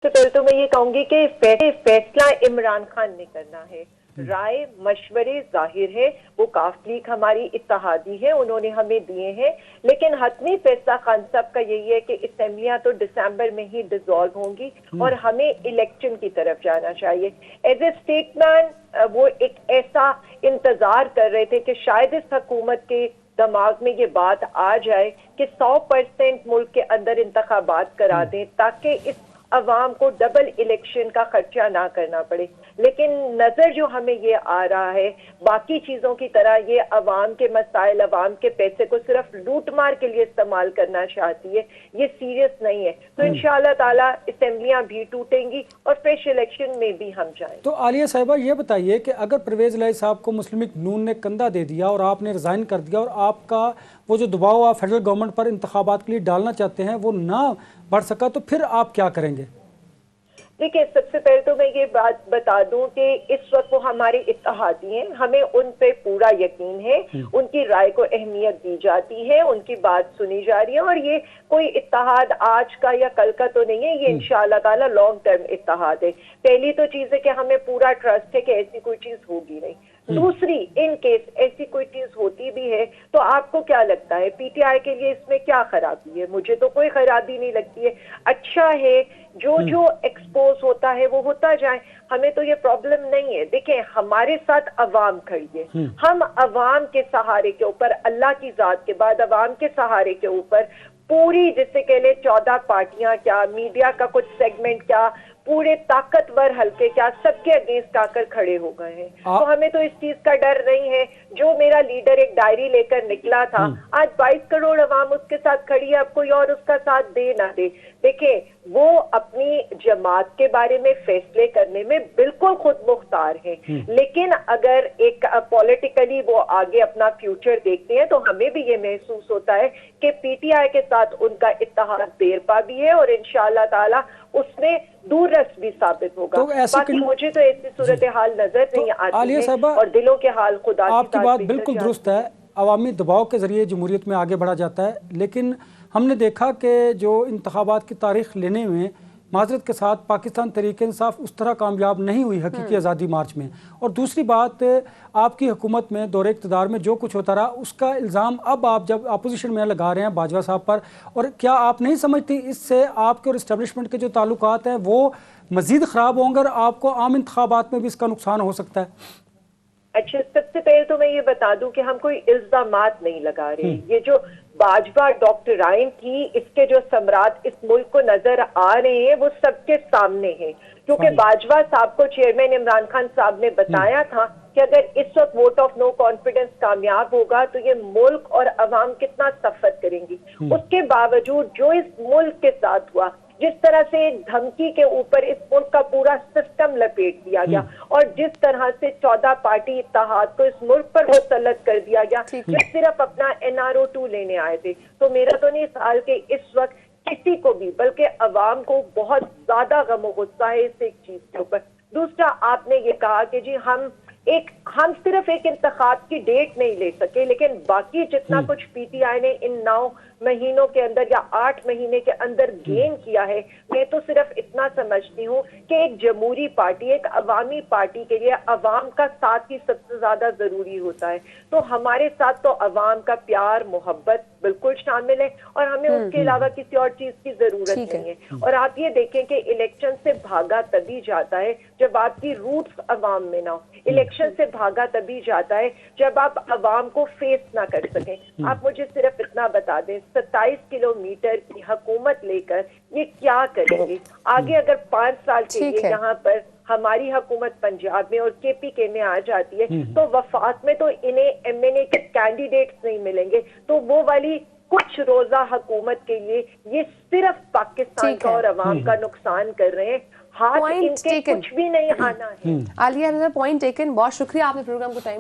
تو پہلے تو میں یہ کہوں گی کہ فیصلہ عمران خان نے کرنا ہے. رائے مشورے ظاہر ہے، وہ کاف لیگ ہماری اتحادی ہے، انہوں نے ہمیں دیے ہیں، لیکن حتمی فیصلہ خان صاحب کا یہی ہے کہ اسمبلیاں تو دسمبر میں ہی ڈیزالو ہوں گی اور ہمیں الیکشن کی طرف جانا چاہیے. ایز اے اسٹیٹ مین وہ ایک ایسا انتظار کر رہے تھے کہ شاید اس حکومت کے دماغ میں یہ بات آ جائے کہ 100% ملک کے اندر انتخابات کرا دیں تاکہ اس عوام کو ڈبل الیکشن کا خرچہ نہ کرنا پڑے. لیکن نظر جو ہمیں یہ آ رہا ہے باقی چیزوں کی طرح یہ عوام کے مسائل، عوام کے پیسے کو صرف لوٹ مار کے لیے استعمال کرنا چاہتی ہے، یہ سیریس نہیں ہے. تو انشاءاللہ تعالی اسمبلیاں بھی ٹوٹیں گی اور فریش الیکشن میں بھی ہم جائیں. تو عالیہ صاحبہ یہ بتائیے کہ اگر پرویز الہی صاحب کو مسلم لیگ نون نے کندھا دے دیا اور آپ نے ریزائن کر دیا اور آپ کا وہ جو دباؤ آپ فیڈرل گورنمنٹ پر انتخابات کے لیے ڈالنا چاہتے ہیں وہ نہ بڑھ سکا، تو پھر آپ کیا کریں گے؟ دیکھیں، سب سے پہلے تو میں یہ بات بتا دوں کہ اس وقت وہ ہمارے اتحادی ہیں، ہمیں ان پہ پورا یقین ہے، ان کی رائے کو اہمیت دی جاتی ہے، ان کی بات سنی جا رہی ہے، اور یہ کوئی اتحاد آج کا یا کل کا تو نہیں ہے، یہ انشاءاللہ تعالی لانگ ٹرم اتحاد ہے. پہلی تو چیز ہے کہ ہمیں پورا ٹرسٹ ہے کہ ایسی کوئی چیز ہوگی نہیں. دوسری، ان کیس ایسی کوئی چیز ہوتی بھی ہے تو آپ کو کیا لگتا ہے پی ٹی آئی کے لیے اس میں کیا خرابی ہے؟ مجھے تو کوئی خرابی نہیں لگتی ہے. اچھا ہے جو ایکسپوز ہوتا ہے وہ ہوتا جائے، ہمیں تو یہ پرابلم نہیں ہے. دیکھیں، ہمارے ساتھ عوام کھڑی ہے، ہم عوام کے سہارے کے اوپر، اللہ کی ذات کے بعد عوام کے سہارے کے اوپر پوری، جسے کہہ لیں 14 پارٹیاں کیا، میڈیا کا کچھ سیگمنٹ کیا، پورے طاقتور حلقے کیا، سب کے اگینسٹ آ کر کھڑے ہو گئے ہیں. تو ہمیں تو اس چیز کا ڈر نہیں ہے. جو میرا لیڈر ایک ڈائری لے کر نکلا تھا، آج 22 کروڑ عوام اس کے ساتھ کھڑی ہے، اب کوئی اور اس کا ساتھ دے نہ دے. دیکھیں، وہ اپنی جماعت کے بارے میں فیصلے کرنے میں بالکل خود مختار ہیں، لیکن اگر ایک پولیٹیکلی وہ آگے اپنا فیوچر دیکھتے ہیں تو ہمیں بھی یہ محسوس ہوتا ہے کہ پی ٹی آئی کے ساتھ ان کا اتحاد دیرپا بھی ہے اور انشاءاللہ تعالی اس میں دور رس بھی ثابت ہوگا. باقی مجھے تو ایسی صورتحال نظر نہیں آتی ہے اور دلوں کے حال خدا آپ کی بات بالکل درست ہے. عوامی دباؤ کے ذریعے جمہوریت میں آگے بڑھا جاتا ہے، لیکن ہم نے دیکھا کہ جو انتخابات کی تاریخ لینے میں معذرت کے ساتھ پاکستان تحریک انصاف اس طرح کامیاب نہیں ہوئی حقیقی آزادی مارچ میں. اور دوسری بات، آپ کی حکومت میں دور اقتدار میں جو کچھ ہوتا رہا اس کا الزام اب آپ جب اپوزیشن میں لگا رہے ہیں باجوہ صاحب پر، اور کیا آپ نہیں سمجھتی اس سے آپ کے اور اسٹیبلشمنٹ کے جو تعلقات ہیں وہ مزید خراب ہوں گے اور آپ کو عام انتخابات میں بھی اس کا نقصان ہو سکتا ہے؟ اچھا، سب سے پہلے تو میں یہ بتا دوں کہ ہم کوئی الزامات نہیں لگا رہے. یہ جو باجوہ ڈاکٹرائن تھی، اس کے جو ثمرات اس ملک کو نظر آ رہے ہیں وہ سب کے سامنے ہیں، کیونکہ باجوہ صاحب کو چیئرمین عمران خان صاحب نے بتایا تھا کہ اگر اس وقت ووٹ آف نو کانفیڈنس کامیاب ہوگا تو یہ ملک اور عوام کتنا سفر کریں گی. اس کے باوجود جو اس ملک کے ساتھ ہوا، جس طرح سے ایک دھمکی کے اوپر اس ملک کا پورا سسٹم لپیٹ دیا گیا اور جس طرح سے 14 پارٹی اتحاد کو اس ملک پر مسلط کر دیا گیا، جو صرف اپنا NRO2 لینے آئے تھے. تو میرا تو نہیں سوال کہ اس وقت کسی کو بھی، بلکہ عوام کو بہت زیادہ غم و غصہ ہے اس ایک چیز کے اوپر. دوسرا، آپ نے یہ کہا کہ جی ہم صرف ایک انتخاب کی ڈیٹ نہیں لے سکے، لیکن باقی جتنا کچھ پی ٹی آئی نے ان 9 مہینوں کے اندر یا 8 مہینے کے اندر گین کیا ہے، میں تو صرف اتنا سمجھتی ہوں کہ ایک جمہوری پارٹی، ایک عوامی پارٹی کے لیے عوام کا ساتھ ہی سب سے زیادہ ضروری ہوتا ہے. تو ہمارے ساتھ تو عوام کا پیار، محبت بالکل شامل ہے اور ہمیں اس کے علاوہ کسی اور چیز کی ضرورت نہیں ہے. اور آپ یہ دیکھیں کہ الیکشن سے بھاگا تبھی جاتا ہے جب آپ کی روٹس عوام میں نہ ہو. الیکشن سے بھاگا تبھی جاتا ہے جب آپ عوام کو فیس نہ کر سکیں. آپ مجھے صرف اتنا بتا دیں، 27 کلومیٹر کی حکومت لے کر یہ کیا کریں گے آگے؟ اگر 5 سال کے لیے یہاں پر ہماری حکومت پنجاب میں اور کے پی کے میں آ جاتی ہے تو وفات میں تو انہیں MNA کے کینڈیڈیٹس نہیں ملیں گے. تو وہ والی کچھ روزہ حکومت کے لیے یہ صرف پاکستان کا اور عوام کا نقصان کر رہے ہیں. ہاتھ ان کے کچھ بھی نہیں آنا ہے. عالیہ، پوائنٹ ٹیکن. بہت شکریہ، آپ نے پروگرام کو ٹائم